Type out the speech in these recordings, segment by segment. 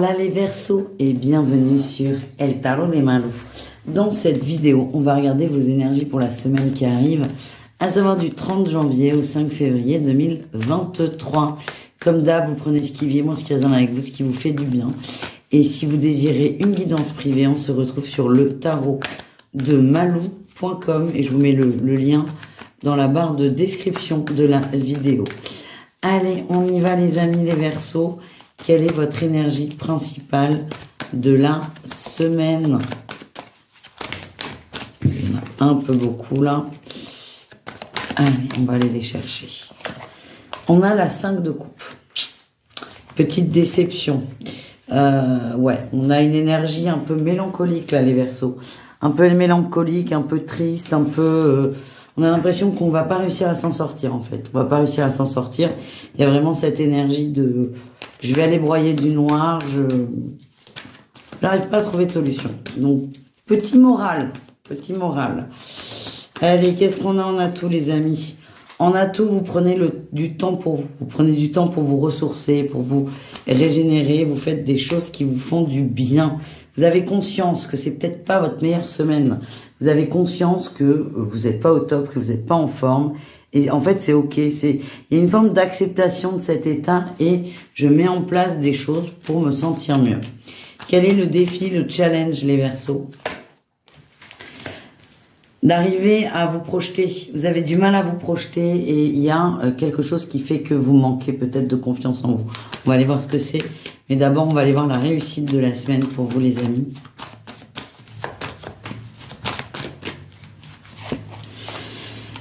Hola les Verseaux et bienvenue sur El Tarot de Malou. Dans cette vidéo, on va regarder vos énergies pour la semaine qui arrive, à savoir du 30 janvier au 5 février 2023. Comme d'hab, vous prenez ce qui vibre, ce qui résonne avec vous, ce qui vous fait du bien. Et si vous désirez une guidance privée, on se retrouve sur le tarot de malou.com et je vous mets le lien dans la barre de description de la vidéo. Allez, on y va les amis les Verseaux. Quelle est votre énergie principale de la semaine? Il y en a un peu beaucoup là. Allez, on va aller les chercher. On a la 5 de coupe. Petite déception. Ouais, on a une énergie un peu mélancolique là les Verseaux. Un peu mélancolique, un peu triste, un peu... on a l'impression qu'on va pas réussir à s'en sortir en fait. On va pas réussir à s'en sortir. Il y a vraiment cette énergie de... je vais aller broyer du noir. J'arrive pas à trouver de solution. Donc, petit moral. Petit moral. Allez, qu'est-ce qu'on a en atout les amis? En atout, vous prenez du temps pour vous. Vous prenez du temps pour vous ressourcer, pour vous régénérer. Vous faites des choses qui vous font du bien. Vous avez conscience que c'est peut-être pas votre meilleure semaine. Vous avez conscience que vous n'êtes pas au top, que vous n'êtes pas en forme. Et en fait, c'est ok. Il y a une forme d'acceptation de cet état et je mets en place des choses pour me sentir mieux. Quel est le défi, le challenge, les Verseaux? D'arriver à vous projeter. Vous avez du mal à vous projeter et il y a quelque chose qui fait que vous manquez peut-être de confiance en vous. On va aller voir ce que c'est. Mais d'abord, on va aller voir la réussite de la semaine pour vous, les amis.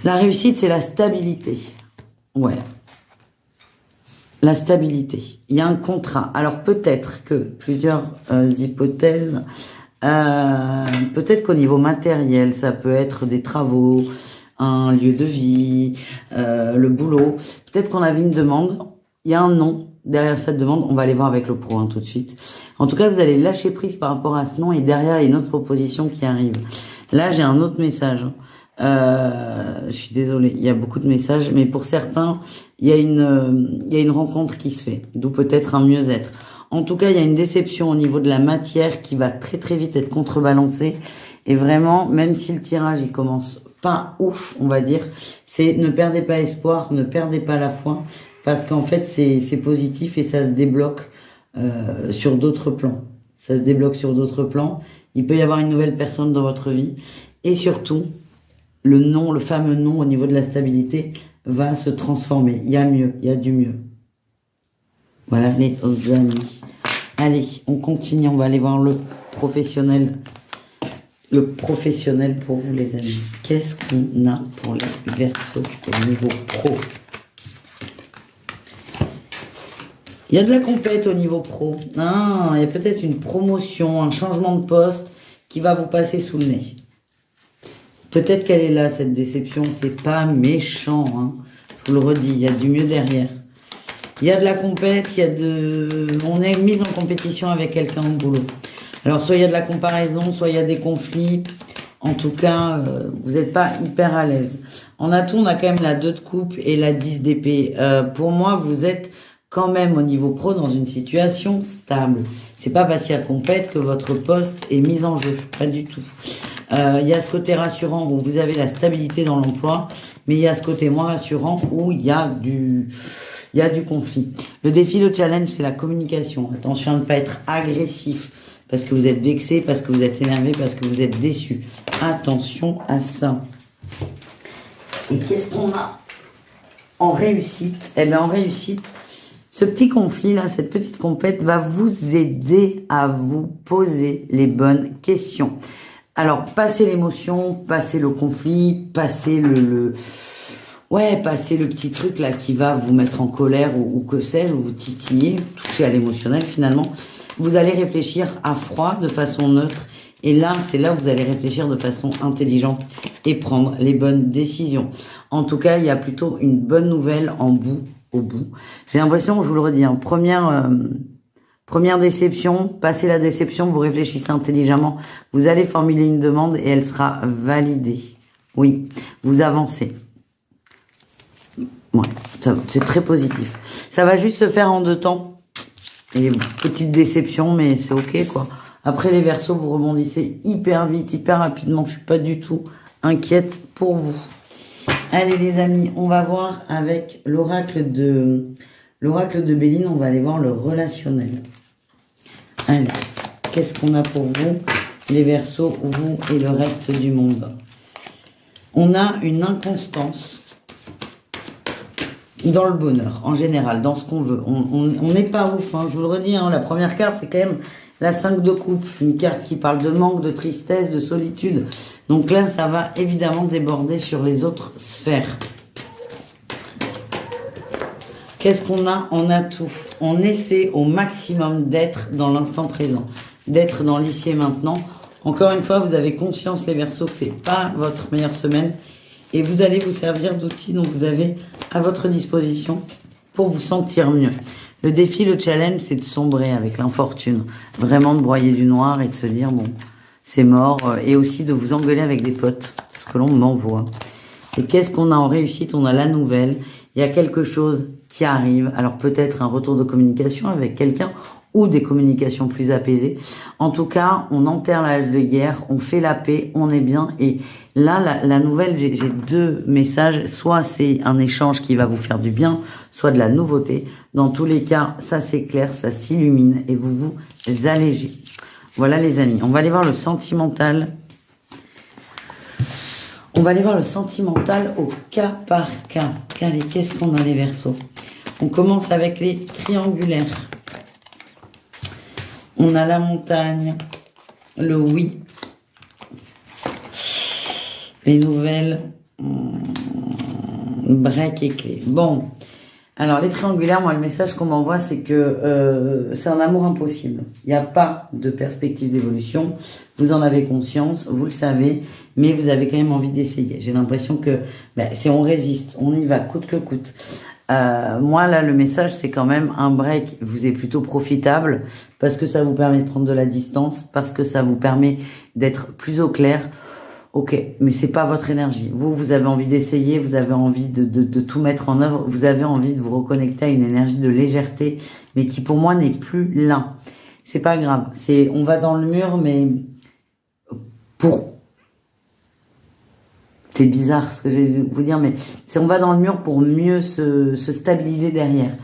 La réussite, c'est la stabilité. Ouais. La stabilité. Il y a un contrat. Alors, peut-être que plusieurs hypothèses... peut-être qu'au niveau matériel, ça peut être des travaux, un lieu de vie, le boulot. Peut-être qu'on avait une demande. Il y a un nom derrière cette demande. On va aller voir avec le pro tout de suite. En tout cas, vous allez lâcher prise par rapport à ce nom et derrière, il y a une autre proposition qui arrive. Là, j'ai un autre message. Je suis désolée, il y a beaucoup de messages, mais pour certains, il y a une rencontre qui se fait, d'où peut-être un mieux-être. En tout cas, il y a une déception au niveau de la matière qui va très très vite être contrebalancée. Et vraiment, même si le tirage il commence pas ouf, on va dire, c'est ne perdez pas espoir, ne perdez pas la foi, parce qu'en fait c'est positif et ça se débloque sur d'autres plans. Ça se débloque sur d'autres plans. Il peut y avoir une nouvelle personne dans votre vie et surtout le nom, le fameux nom au niveau de la stabilité va se transformer. Il y a mieux, il y a du mieux. Voilà les amis. Allez, on continue, on va aller voir le professionnel. Le professionnel pour vous les amis. Qu'est-ce qu'on a pour les Verseaux au niveau pro? Il y a de la compète au niveau pro. Ah, il y a peut-être une promotion, un changement de poste qui va vous passer sous le nez. Peut-être qu'elle est là, cette déception. C'est pas méchant, hein. Je vous le redis, il y a du mieux derrière. Il y a de la compète, on est mis en compétition avec quelqu'un au boulot. Alors, soit il y a de la comparaison, soit il y a des conflits. En tout cas, vous n'êtes pas hyper à l'aise. En atout, on a quand même la 2 de coupe et la 10 d'épée. Pour moi, vous êtes quand même au niveau pro dans une situation stable. C'est pas parce qu'il y a compète que votre poste est mis en jeu. Pas du tout. Il y a ce côté rassurant où vous avez la stabilité dans l'emploi, mais il y a ce côté moins rassurant où il y a du conflit. Le défi, le challenge, c'est la communication. Attention à ne pas être agressif parce que vous êtes vexé, parce que vous êtes énervé, parce que vous êtes déçu. Attention à ça. Et qu'est-ce qu'on a en réussite? Eh bien, en réussite, ce petit conflit-là, cette petite compète va vous aider à vous poser les bonnes questions. Alors, passez l'émotion, passez le conflit, passez passez le petit truc là qui va vous mettre en colère ou que sais-je, ou vous titiller, toucher à l'émotionnel finalement. Vous allez réfléchir à froid, de façon neutre. Et là, c'est là où vous allez réfléchir de façon intelligente et prendre les bonnes décisions. En tout cas, il y a plutôt une bonne nouvelle au bout. J'ai l'impression, je vous le redis, hein, première déception, passez la déception, vous réfléchissez intelligemment. Vous allez formuler une demande et elle sera validée. Oui, vous avancez. Ouais, c'est très positif. Ça va juste se faire en 2 temps. Et petite déception, mais c'est ok, quoi. Après, les Verseaux, vous rebondissez hyper vite, hyper rapidement. Je suis pas du tout inquiète pour vous. Allez, les amis, on va voir avec l'oracle de Béline. On va aller voir le relationnel. Allez, qu'est-ce qu'on a pour vous, les Verseaux, vous et le reste du monde? On a une inconstance dans le bonheur, en général, dans ce qu'on veut. On n'est pas ouf, hein, je vous le redis, hein, la première carte, c'est quand même la 5 de coupe, une carte qui parle de manque, de tristesse, de solitude. Donc là, ça va évidemment déborder sur les autres sphères. Qu'est-ce qu'on a? On a tout. On essaie au maximum d'être dans l'instant présent, d'être dans l'ici et maintenant. Encore une fois, vous avez conscience, les Verseaux, que c'est pas votre meilleure semaine. Et vous allez vous servir d'outils dont vous avez à votre disposition pour vous sentir mieux. Le défi, le challenge, c'est de sombrer avec l'infortune. Vraiment de broyer du noir et de se dire, bon, c'est mort. Et aussi de vous engueuler avec des potes. C'est ce que l'on m'envoie. Et qu'est-ce qu'on a en réussite? On a la nouvelle. Il y a quelque chose qui arrive. Alors peut-être un retour de communication avec quelqu'un ou des communications plus apaisées. En tout cas, on enterre l'âge de guerre, on fait la paix, on est bien. Et là, la nouvelle, j'ai deux messages. Soit c'est un échange qui va vous faire du bien, soit de la nouveauté. Dans tous les cas, ça s'éclaire, ça s'illumine et vous vous allégez. Voilà les amis, on va aller voir le sentimental. On va aller voir le sentimental au cas par cas. Allez, qu'est-ce qu'on a les Verseaux? On commence avec les triangulaires. On a la montagne, le oui, les nouvelles, break et clé. Bon, alors les triangulaires, moi le message qu'on m'envoie, c'est que c'est un amour impossible. Il n'y a pas de perspective d'évolution. Vous en avez conscience, vous le savez, mais vous avez quand même envie d'essayer. J'ai l'impression que c'est on résiste, on y va coûte que coûte. Moi, là, le message, c'est quand même un break vous est plutôt profitable parce que ça vous permet de prendre de la distance, parce que ça vous permet d'être plus au clair. Ok, mais c'est pas votre énergie. Vous avez envie d'essayer, vous avez envie de tout mettre en œuvre, vous avez envie de vous reconnecter à une énergie de légèreté, mais qui pour moi n'est plus là. C'est pas grave. On va dans le mur, mais c'est bizarre ce que je vais vous dire, mais on va dans le mur pour mieux se stabiliser derrière.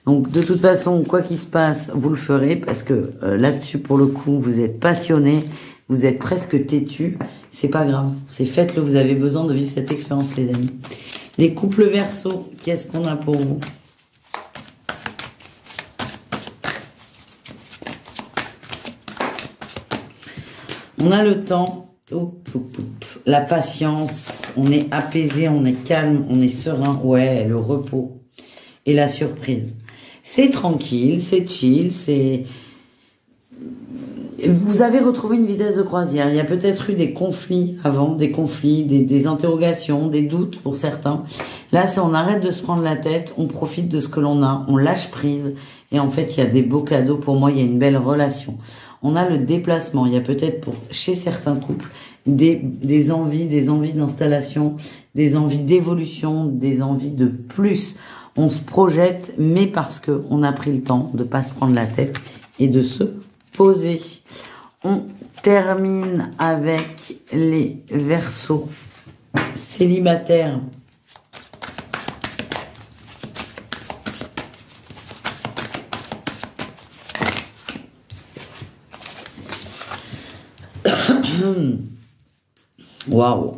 Donc de toute façon, quoi qu'il se passe, vous le ferez parce que là-dessus, pour le coup, vous êtes passionné, vous êtes presque têtu. C'est pas grave, c'est faites-le, vous avez besoin de vivre cette expérience, les amis. Les couples Verseaux, qu'est-ce qu'on a pour vous? On a le temps. La patience, on est apaisé, on est calme, on est serein, ouais, le repos et la surprise. C'est tranquille, c'est chill, vous avez retrouvé une vitesse de croisière. Il y a peut-être eu des conflits avant, des interrogations, des doutes pour certains. Là, c'est on arrête de se prendre la tête, on profite de ce que l'on a, on lâche prise et en fait, il y a des beaux cadeaux. Pour moi, il y a une belle relation. On a le déplacement. Il y a peut-être chez certains couples des envies d'installation, des envies d'évolution, des envies de plus. On se projette, mais parce que on a pris le temps de pas se prendre la tête et de se poser. On termine avec les Verseaux célibataires. Waouh.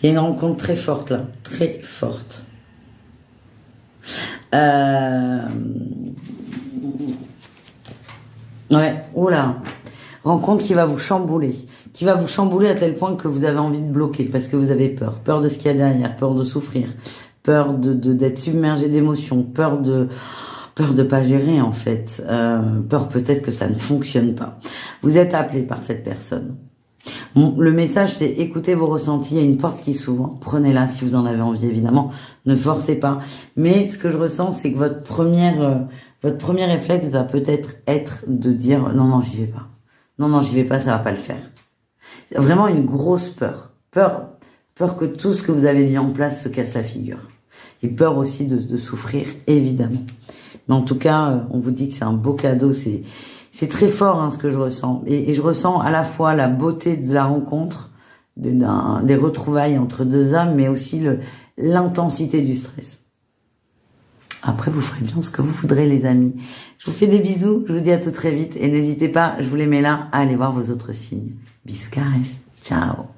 Il y a une rencontre très forte là, très forte. Ouais, oula. Rencontre qui va vous chambouler. Qui va vous chambouler à tel point que vous avez envie de bloquer parce que vous avez peur. Peur de ce qu'il y a derrière, peur de souffrir, peur d'être submergé d'émotions, peur de pas gérer en fait, peur peut-être que ça ne fonctionne pas. Vous êtes appelé par cette personne. Bon, le message c'est écoutez vos ressentis, il y a une porte qui s'ouvre, prenez-la si vous en avez envie évidemment, ne forcez pas. Mais ce que je ressens c'est que votre premier réflexe va peut-être être de dire non j'y vais pas, non j'y vais pas, ça va pas le faire. C'est vraiment une grosse peur, Peur que tout ce que vous avez mis en place se casse la figure. Et peur aussi de souffrir, évidemment. Mais en tout cas, on vous dit que c'est un beau cadeau. C'est très fort hein, ce que je ressens. Et je ressens à la fois la beauté de la rencontre, des retrouvailles entre deux âmes, mais aussi l'intensité du stress. Après, vous ferez bien ce que vous voudrez, les amis. Je vous fais des bisous. Je vous dis à tout très vite. Et n'hésitez pas, je vous les mets là, à aller voir vos autres signes. Bisous, caresses. Ciao.